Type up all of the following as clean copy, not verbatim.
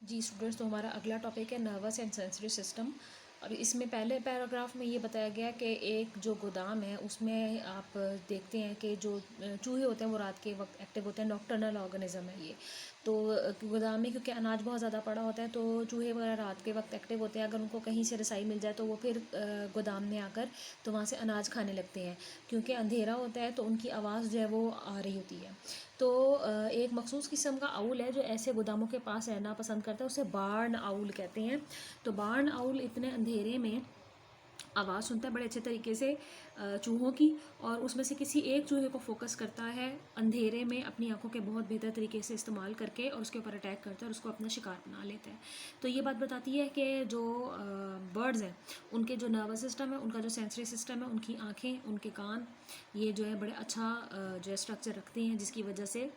जी students, तो हमारा अगला टॉपिक है नर्वस एंड सेंसरी सिस्टम। अब इसमें पहले पैराग्राफ में ये बताया गया कि एक जो गोदाम है उसमें आप देखते हैं कि जो चूहे होते हैं वो रात के वक्त एक्टिव होते हैं, नॉकटर्नल ऑर्गेनिज्म है ये। तो गोदाम में क्योंकि अनाज बहुत ज़्यादा पड़ा होता है तो चूहे वगैरह रात के वक्त एक्टिव होते हैं। अगर उनको कहीं से रसाई मिल जाए तो वो फिर गोदाम में आकर तो वहाँ से अनाज खाने लगते हैं। क्योंकि अंधेरा होता है तो उनकी आवाज़ जो है वो आ रही होती है। तो एक मखसूस किस्म का आउल है जो ऐसे गोदामों के पास रहना पसंद करता है, उसे बार्न आउल कहते हैं। तो बार्न आउल इतने अंधेरे में आवाज़ सुनता है बड़े अच्छे तरीके से चूहों की, और उसमें से किसी एक चूहे को फोकस करता है अंधेरे में अपनी आंखों के बहुत बेहतर तरीके से इस्तेमाल करके, और उसके ऊपर अटैक करता है और उसको अपना शिकार बना लेता है। तो ये बात बताती है कि जो बर्ड्स हैं उनके जो नर्वस सिस्टम है, उनका जो सेंसरी सिस्टम है, उनकी आँखें, उनके कान, ये जो है बड़े अच्छा जो है स्ट्रक्चर रखते हैं, जिसकी वजह से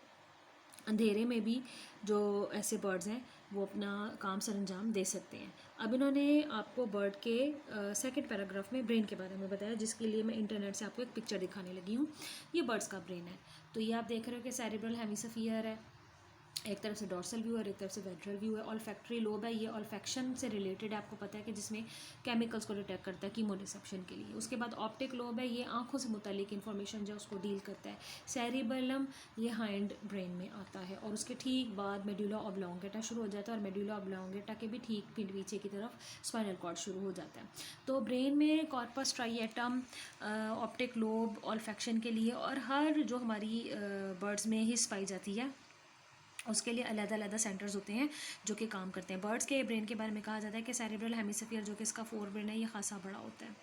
अंधेरे में भी जो ऐसे बर्ड्स हैं वो अपना काम सर अंजाम दे सकते हैं। अब इन्होंने आपको बर्ड के सेकंड पैराग्राफ में ब्रेन के बारे में बताया, जिसके लिए मैं इंटरनेट से आपको एक पिक्चर दिखाने लगी हूँ। ये बर्ड्स का ब्रेन है। तो ये आप देख रहे हो कि सेरेब्रल हेमिस्फीयर है, एक तरफ से डॉर्सल व्यू है और एक तरफ से वेंट्रल व्यू है। ऑल्फैक्टरी लोब है, ये ऑल्फैक्शन से रिलेटेड है, आपको पता है कि जिसमें केमिकल्स को डिटेक्ट करता है कीमो रिसेप्शन के लिए। उसके बाद ऑप्टिक लोब है, ये आंखों से मुतालिक इन्फॉर्मेशन जो उसको डील करता है। सेरिबेलम ये हाइंड ब्रेन में आता है, और उसके ठीक बाद मेडुला ऑब्लोंगेटा शुरू हो जाता है, और मेडुला ऑब्लोंगेटा के भी ठीक पीछे की तरफ स्पाइनल कॉर्ड शुरू हो जाता है। तो ब्रेन में कॉर्पस स्ट्राइएटम, ऑप्टिक लोब ऑल्फैक्शन के लिए, और हर जो हमारी बर्ड्स में हिस्स पाई जाती है उसके लिए अलग-अलग सेंटर्स होते हैं जो कि काम करते हैं। बर्ड्स के ब्रेन के बारे में कहा जाता है कि सेरेब्रल हेमिस्फीयर जो कि इसका फोर ब्रेन है ये खासा बड़ा होता है।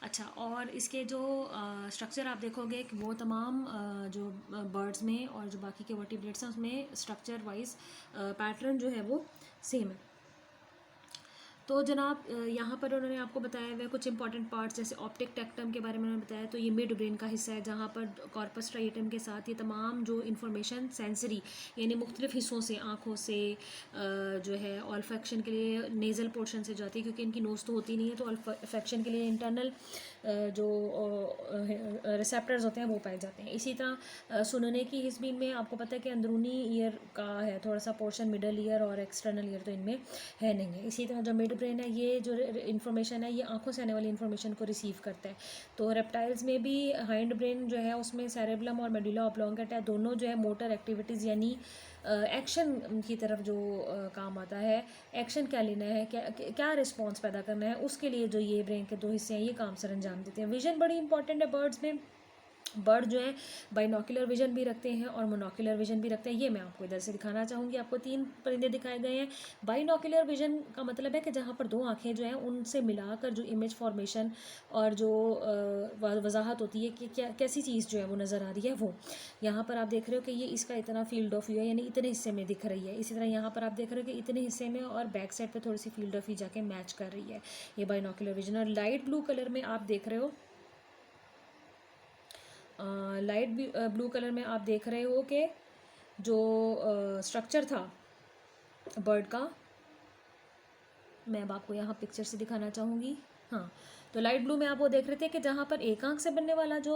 अच्छा, और इसके जो स्ट्रक्चर आप देखोगे कि वो तमाम जो बर्ड्स में और जो बाकी के वर्टिब्रेट्स हैं उसमें स्ट्रक्चर वाइज पैटर्न जो है वो सेम है। तो जनाब यहाँ पर उन्होंने आपको बताया हुआ कुछ इंपॉर्टेंट पार्ट्स, जैसे ऑप्टिक टेक्टम के बारे में उन्होंने बताया। तो ये मिड ब्रेन का हिस्सा है जहाँ पर कॉर्पस स्ट्राइएटम के साथ ये तमाम जो इन्फॉर्मेशन सेंसरी यानी मुख्तलिफ हिस्सों से, आँखों से जो है ऑल्फैक्शन के लिए नेज़ल पोर्शन से जाती है, क्योंकि इनकी नोज़ तो होती नहीं है। तो ऑल्फैक्शन के लिए इंटरनल जो रिसेप्टर्स होते हैं वो पाए जाते हैं। इसी तरह सुनने की हिस्बीन में आपको पता है कि अंदरूनी ईयर का है थोड़ा सा पोर्शन, मिडल ईयर और एक्सटर्नल ईयर तो इनमें है नहीं है। इसी तरह जो मिड ब्रेन है ये जो इन्फॉर्मेशन है ये आंखों से आने वाली इन्फॉर्मेशन को रिसीव करता है। तो रेप्टाइल्स में भी हाइंड ब्रेन जो है उसमें सेरेब्लम और मेडुला ऑब्लोंगेटा दोनों जो है मोटर एक्टिविटीज़ यानी एक्शन की तरफ जो काम आता है, एक्शन क्या लेना है, क्या क्या रिस्पॉन्स पैदा करना है, उसके लिए जो ये ब्रेन के दो हिस्से हैं ये काम सर अंजाम देते हैं। विजन बड़ी इंपॉर्टेंट है बर्ड्स में। बर्ड जो है बाइनोकुलर विजन भी रखते हैं और मोनोकुलर विजन भी रखते हैं। ये मैं आपको इधर से दिखाना चाहूँगी। आपको 3 परिंदे दिखाए गए हैं। बाइनोकुलर विजन का मतलब है कि जहाँ पर 2 आँखें जो हैं उनसे मिलाकर जो इमेज फॉर्मेशन और जो वजाहत होती है कि क्या कैसी चीज़ जो है वो नज़र आ रही है वो। यहाँ पर आप देख रहे हो कि ये इसका इतना फील्ड ऑफ व्यू है, यानी इतने हिस्से में दिख रही है। इसी तरह यहाँ पर आप देख रहे हो कि इतने हिस्से में और बैक साइड पर थोड़ी सी फील्ड ऑफ व्यू जाके मैच कर रही है, ये बाइनोकुलर विजन। और लाइट ब्लू कलर में आप देख रहे हो, लाइट ब्लू कलर में आप देख रहे हो कि जो स्ट्रक्चर था बर्ड का, मैं अब आपको यहाँ पिक्चर से दिखाना चाहूँगी। हाँ, तो लाइट ब्लू में आप वो देख रहे थे कि जहाँ पर एक आंख से बनने वाला जो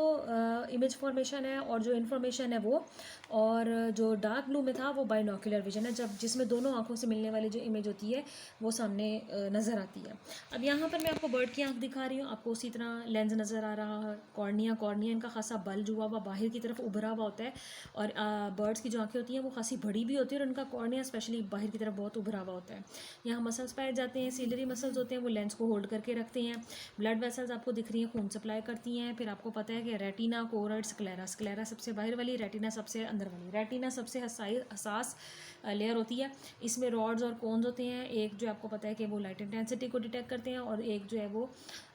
इमेज फॉर्मेशन है और जो इन्फॉर्मेशन है वो, और जो डार्क ब्लू में था वो बाइनोकुलर विजन है, जब जिसमें दोनों आंखों से मिलने वाली जो इमेज होती है वो सामने नज़र आती है। अब यहाँ पर मैं आपको बर्ड की आंख दिखा रही हूँ, आपको उसी तरह लेंस नज़र आ रहा है, कॉर्निया इनका खासा बल्ज हुआ बाहर की तरफ उभरा हुआ होता है, और बर्ड्स की जो आँखें होती हैं वो खासी बड़ी भी होती है और उनका कॉर्निया स्पेशली बाहर की तरफ बहुत उभरा हुआ होता है। यहाँ मसल्स पाए जाते हैं, सीलरी मसल्स होते हैं, वो लेंस को होल्ड करके रखते हैं। ब्लड वेसल्स आपको दिख रही हैं, खून सप्लाई करती हैं। फिर आपको पता है कि रेटिना, कोरड, स्क्लेरा सबसे बाहर वाली, रेटिना सबसे अंदर वाली। रेटिना सबसे हसास लेयर होती है, इसमें रॉड्स और कोन्स होते हैं। एक जो आपको पता है कि वो लाइट इंटेंसिटी को डिटेक्ट करते हैं, और एक जो है वो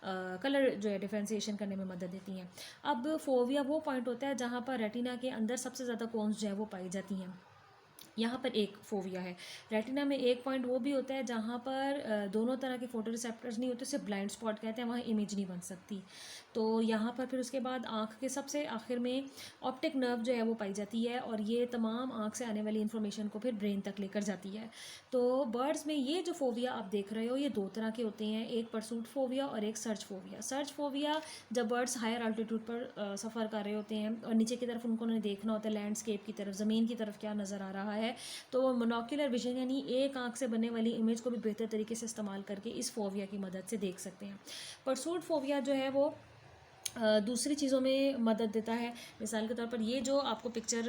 कलर जो है डिफ्रेंसिएशन करने में मदद देती हैं। अब फोविया वो पॉइंट होता है जहाँ पर रेटिना के अंदर सबसे ज़्यादा कोन्स जो है वो पाई जाती हैं। यहाँ पर एक फोविया है। रेटिना में एक पॉइंट वो भी होता है जहाँ पर दोनों तरह के फोटो रिसेप्टर्स नहीं होते, उसे ब्लाइंड स्पॉट कहते हैं, वहाँ इमेज नहीं बन सकती। तो यहाँ पर फिर उसके बाद आँख के सबसे आखिर में ऑप्टिक नर्व जो है वो पाई जाती है, और ये तमाम आँख से आने वाली इन्फॉर्मेशन को फिर ब्रेन तक लेकर जाती है। तो बर्ड्स में ये जो फोविया आप देख रहे हो ये 2 तरह के होते हैं, एक परसूट फोविया और एक सर्च फोविया। सर्च फोविया जब बर्ड्स हायर अल्टीट्यूड पर सफ़र कर रहे होते हैं और नीचे की तरफ उनको नहीं देखना होता है, लैंडस्केप की तरफ, ज़मीन की तरफ क्या नज़र आ रहा है, है तो वो मोनोक्यूलर विजन यानी एक आंख से बनने वाली इमेज को भी बेहतर तरीके से इस्तेमाल करके इस फोबिया की मदद से देख सकते हैं। परसूट फोबिया जो है वो दूसरी चीज़ों में मदद देता है। मिसाल के तौर पर ये जो आपको पिक्चर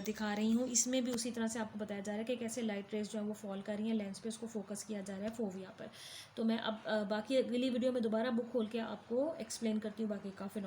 दिखा रही हूँ, इसमें भी उसी तरह से आपको बताया जा रहा है कि कैसे लाइट रेज जो है वो फॉल कर रही हैं लेंस पे, उसको फोकस किया जा रहा है फोबिया पर। तो मैं अब बाकी अगली वीडियो में दोबारा बुक खोल के आपको एक्सप्लेन करती हूँ बाकी काफ़ी